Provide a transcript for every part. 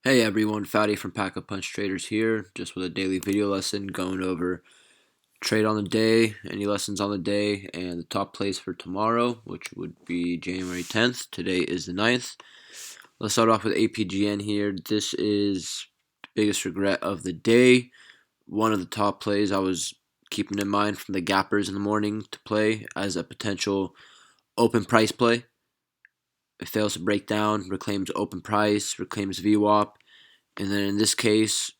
Hey everyone, Fatty from Pack of Punch Traders here, just with a daily video lesson going over trade on the day, any lessons on the day, and the top plays for tomorrow, which would be January 10th. Today is the 9th. Let's start off with APGN here. This is the biggest regret of the day. One of the top plays I was keeping in mind from the gappers in the morning to play as a potential open price play. It fails to break down, reclaims open price, reclaims VWAP, and then in this case,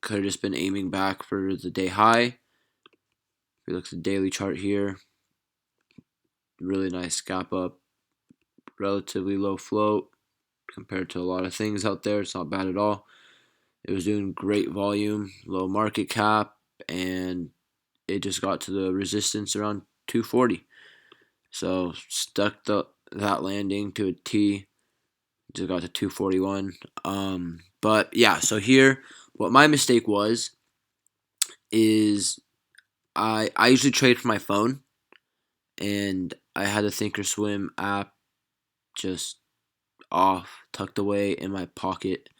could have just been aiming back for the day high. If we look at the daily chart here, really nice gap up, relatively low float compared to a lot of things out there. It's not bad at all. It was doing great volume, low market cap, and it just got to the resistance around 240. So stuck that landing to a T. Just got to 241. But yeah, so here, what my mistake was is I usually trade from my phone, and I had the Thinkorswim app just off, tucked away in my pocket,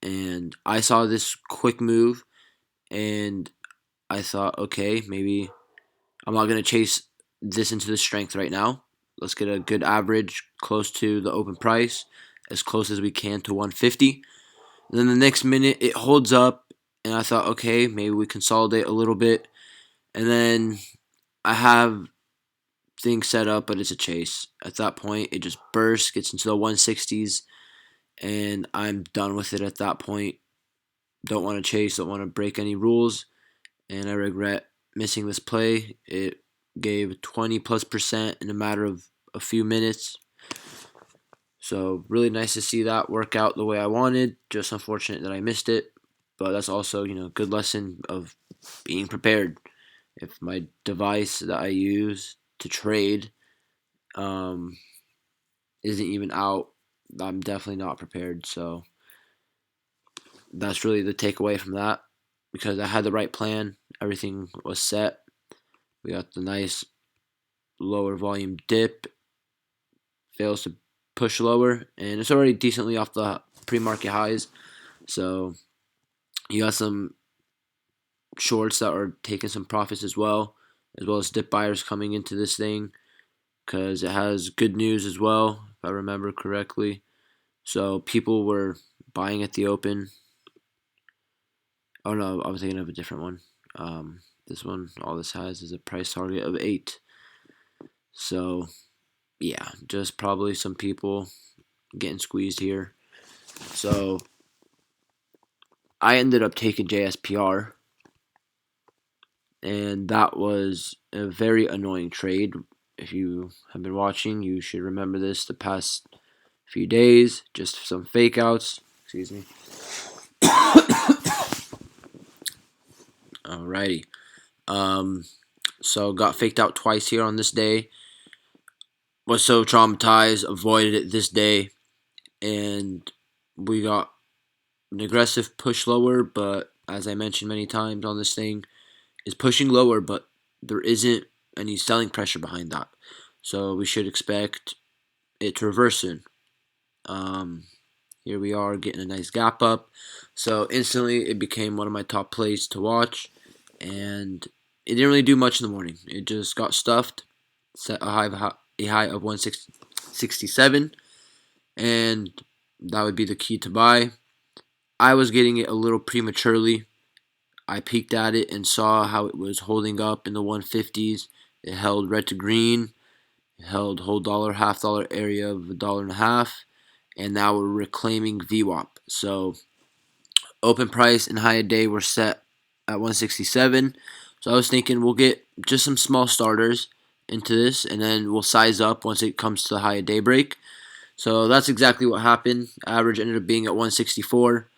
and I saw this quick move, and I thought, okay, maybe I'm not gonna chase this into the strength right now. Let's get a good average close to the open price, as close as we can to 150. And then the next minute it holds up, and I thought, okay, maybe we consolidate a little bit, and then I have things set up, but it's a chase. At that point, it just bursts, gets into the 160s, and I'm done with it at that point. Don't want to chase, don't want to break any rules, and I regret missing this play. It gave 20+% in a matter of a few minutes. So really nice to see that work out the way I wanted. Just unfortunate that I missed it, but that's also, good lesson of being prepared. If my device that I use to trade isn't even out, I'm definitely not prepared. So that's really the takeaway from that, because I had the right plan. Everything was set. We got the nice lower volume dip, fails to push lower, and it's already decently off the pre-market highs. So you got some shorts that are taking some profits as well as dip buyers coming into this thing, because it has good news as well, if I remember correctly. So people were buying at the open. Oh no, I was thinking of a different one. This one, all this has is a price target of 8. So yeah, just probably some people getting squeezed here. So I ended up taking JSPR, and that was a very annoying trade. If you have been watching, you should remember this the past few days. Just some fake outs. Excuse me. Alrighty. So got faked out twice here on this day. Was so traumatized, avoided it this day, and we got an aggressive push lower, but as I mentioned many times on this thing, is pushing lower, but there isn't any selling pressure behind that. So we should expect it to reverse soon. Here we are getting a nice gap up. So instantly it became one of my top plays to watch, and it didn't really do much in the morning. It just got stuffed, set a high of 167, and that would be the key to buy. I was getting it a little prematurely. I peeked at it and saw how it was holding up in the 150s. It held red to green. It held whole dollar, half dollar area of $1.50, and now we're reclaiming VWAP. So open price and high a day were set at 167. So I was thinking we'll get just some small starters into this, and then we'll size up once it comes to the high a day break. So that's exactly what happened. Average ended up being at 164.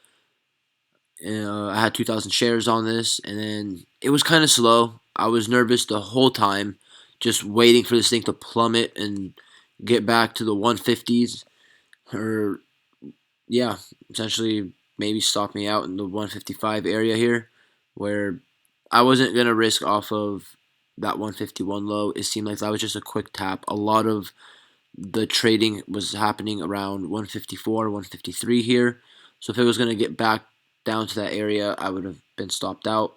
I had 2,000 shares on this, and then it was kind of slow. I was nervous the whole time, just waiting for this thing to plummet and get back to the 150s, or yeah, essentially maybe stop me out in the 155 area here, where I wasn't gonna risk off of that 151 low. It seemed like that was just a quick tap. A lot of the trading was happening around 154, 153 here. So if it was going to get back down to that area, I would have been stopped out.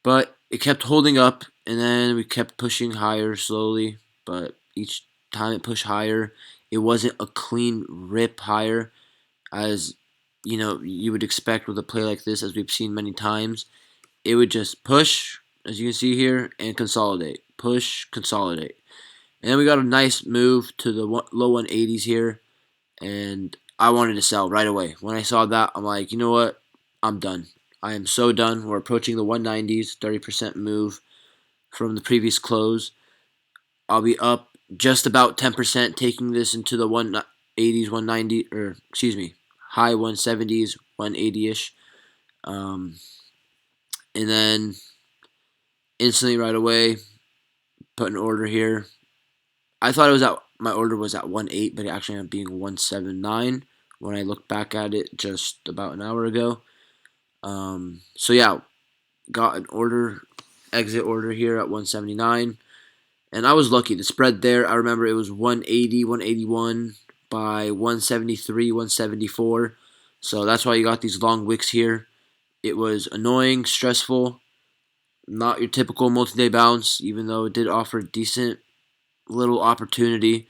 But it kept holding up, and then we kept pushing higher slowly. But each time it pushed higher, it wasn't a clean rip higher, as you would expect with a play like this, as we've seen many times. It would just push, as you can see here, and consolidate. Push, consolidate. And then we got a nice move to the low 180s here, and I wanted to sell right away. When I saw that, I'm like, you know what? I'm done. I am so done. We're approaching the 190s, 30% move from the previous close. I'll be up just about 10%, taking this into the 180s, 190, or excuse me, high 170s, 180-ish. And then instantly right away, put an order here. I thought my order was at 1.8, but it actually ended up being 1.79 when I looked back at it just about an hour ago. So yeah, got an exit order here at 179, and I was lucky. The spread there, I remember it was 180, 181 by 173, 174. So that's why you got these long wicks here. It was annoying, stressful, not your typical multi-day bounce, even though it did offer a decent little opportunity.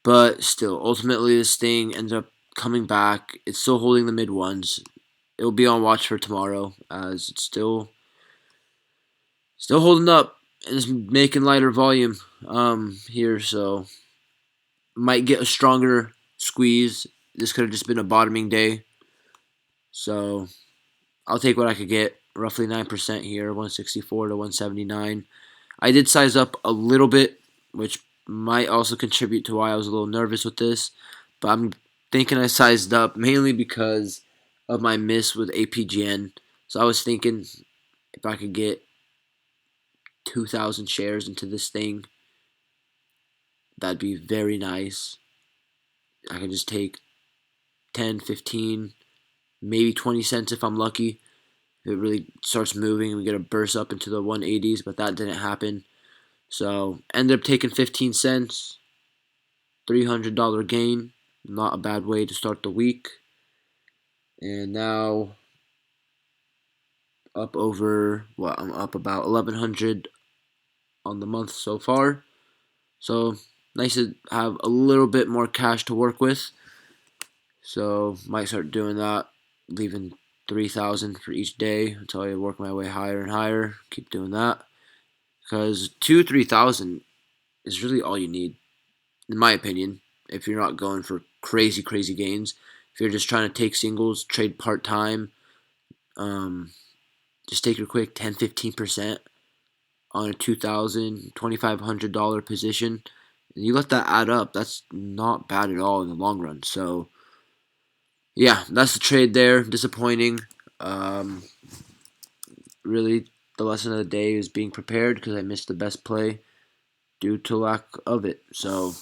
But still, ultimately, this thing ended up coming back. It's still holding the mid ones. It'll be on watch for tomorrow, as it's still holding up and it's making lighter volume here. So might get a stronger squeeze. This could have just been a bottoming day. So I'll take what I could get. Roughly 9% here, 164 to 179. I did size up a little bit, which might also contribute to why I was a little nervous with this. But I'm thinking I sized up mainly because of my miss with APGN. So I was thinking if I could get 2,000 shares into this thing, that'd be very nice. I can just take 10, 15, maybe 20 cents if I'm lucky. If it really starts moving and we get a burst up into the 180s, but that didn't happen. So ended up taking 15 cents, $300 gain. Not a bad way to start the week. And now up over I'm up about 1,100 on the month so far. So nice to have a little bit more cash to work with. So might start doing that, leaving 3,000 for each day until I work my way higher and higher. Keep doing that because 3,000 is really all you need, in my opinion. If you're not going for crazy gains, if you're just trying to take singles, trade part time, just take your quick 10-15% on a $2,000, $2,500 position, and you let that add up. That's not bad at all in the long run. So yeah, that's the trade there. Disappointing. Really, the lesson of the day is being prepared because I missed the best play due to lack of it. So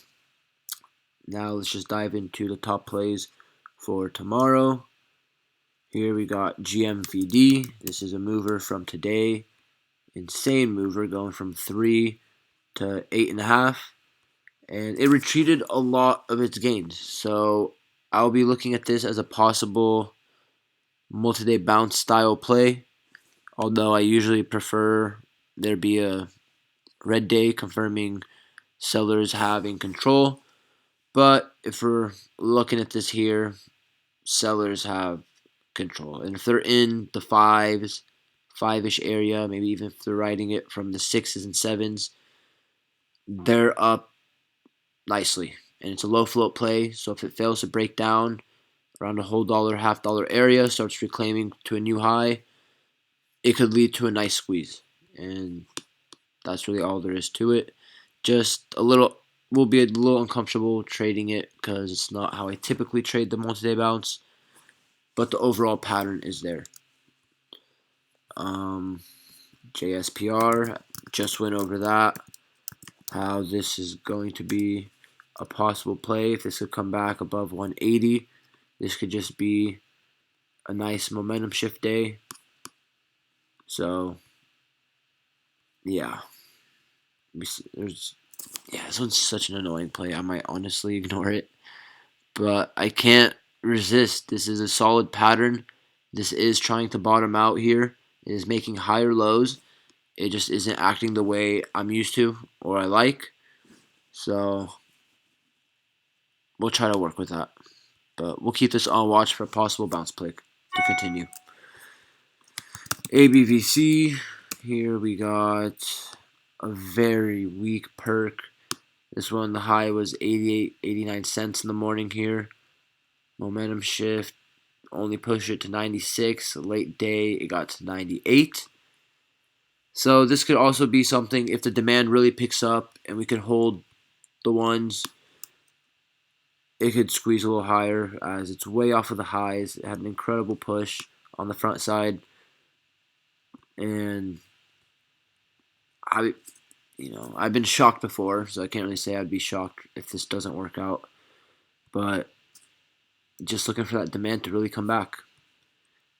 now let's just dive into the top plays for tomorrow. Here we got GMVD. This is a mover from today. Insane mover going from 3 to 8.5. And it retreated a lot of its gains. So I'll be looking at this as a possible multi-day bounce style play. Although I usually prefer there be a red day confirming sellers having control. But if we're looking at this here, sellers have control. And if they're in the fives, five-ish area, maybe even if they're riding it from the sixes and sevens, they're up nicely. And it's a low float play, so if it fails to break down around a whole dollar, half dollar area, starts reclaiming to a new high, it could lead to a nice squeeze. And that's really all there is to it. Just we'll be a little uncomfortable trading it because it's not how I typically trade the multi-day bounce, but the overall pattern is there. JSPR, just went over that, how this is going to be a possible play. If this could come back above 180, this could just be a nice momentum shift day. So yeah, this one's such an annoying play. I might honestly ignore it, but I can't resist. This is a solid pattern. This is trying to bottom out here. It is making higher lows. It just isn't acting the way I'm used to or I like. So we'll try to work with that. But we'll keep this on watch for a possible bounce play to continue. ABVC, here we got a very weak perk. This one, the high was 89 cents in the morning here. Momentum shift, only pushed it to 96. Late day, it got to 98. So this could also be something if the demand really picks up and we can hold the ones. It could squeeze a little higher as it's way off of the highs. It had an incredible push on the front side, and I've been shocked before, so I can't really say I'd be shocked if this doesn't work out. But just looking for that demand to really come back.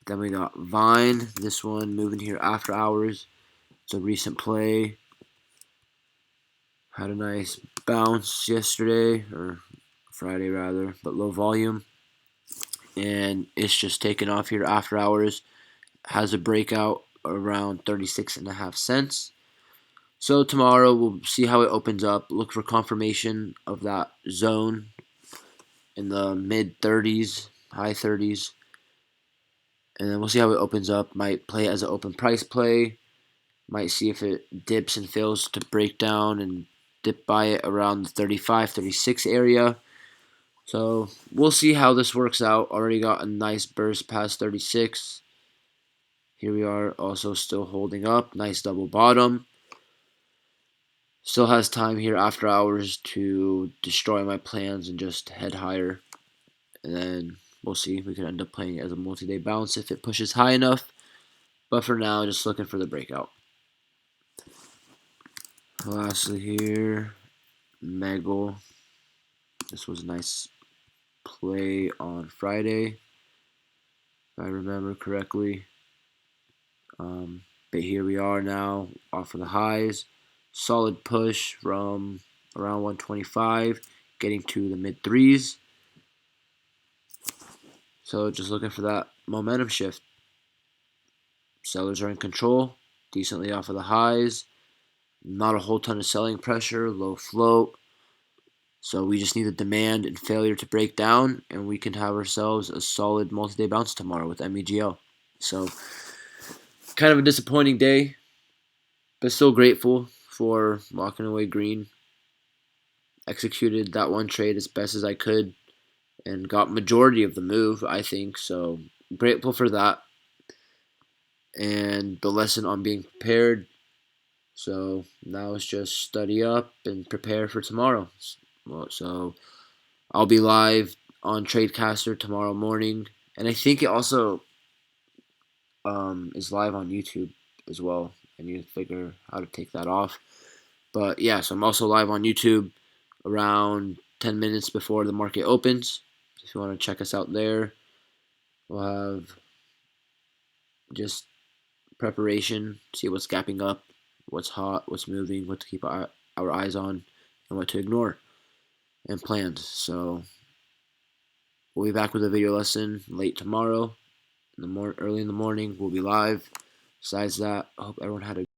Then we got VYNE. This one moving here after hours. It's a recent play. Had a nice bounce yesterday, or Friday rather, but low volume. And it's just taken off here after hours. Has a breakout around 36.5 cents. So tomorrow we'll see how it opens up. Look for confirmation of that zone in the mid 30s, high 30s. And then we'll see how it opens up. Might play it as an open price play. Might see if it dips and fails to break down and dip by it around the 35, 36 area. So we'll see how this works out. Already got a nice burst past 36. Here we are also still holding up. Nice double bottom. Still has time here after hours to destroy my plans and just head higher. And then we'll see. We could end up playing it as a multi-day bounce if it pushes high enough. But for now, just looking for the breakout. Lastly here, MEGL. This was a nice play on Friday, if I remember correctly. But here we are now, off of the highs. Solid push from around 125, getting to the mid threes. So just looking for that momentum shift. Sellers are in control, decently off of the highs. Not a whole ton of selling pressure, low float. So we just need the demand and failure to break down, and we can have ourselves a solid multi-day bounce tomorrow with MEGL. So kind of a disappointing day, but still grateful for walking away green. Executed that one trade as best as I could and got majority of the move, I think. So grateful for that and the lesson on being prepared. So now it's just study up and prepare for tomorrow. So I'll be live on Tradecaster tomorrow morning, and I think it also is live on YouTube as well. I need to figure how to take that off. But yeah, so I'm also live on YouTube around 10 minutes before the market opens. If you want to check us out there, we'll have just preparation, see what's gapping up, what's hot, what's moving, what to keep our eyes on, and what to ignore, and plans. So we'll be back with a video lesson late tomorrow. Early in the morning, we'll be live. Besides that, I hope everyone had a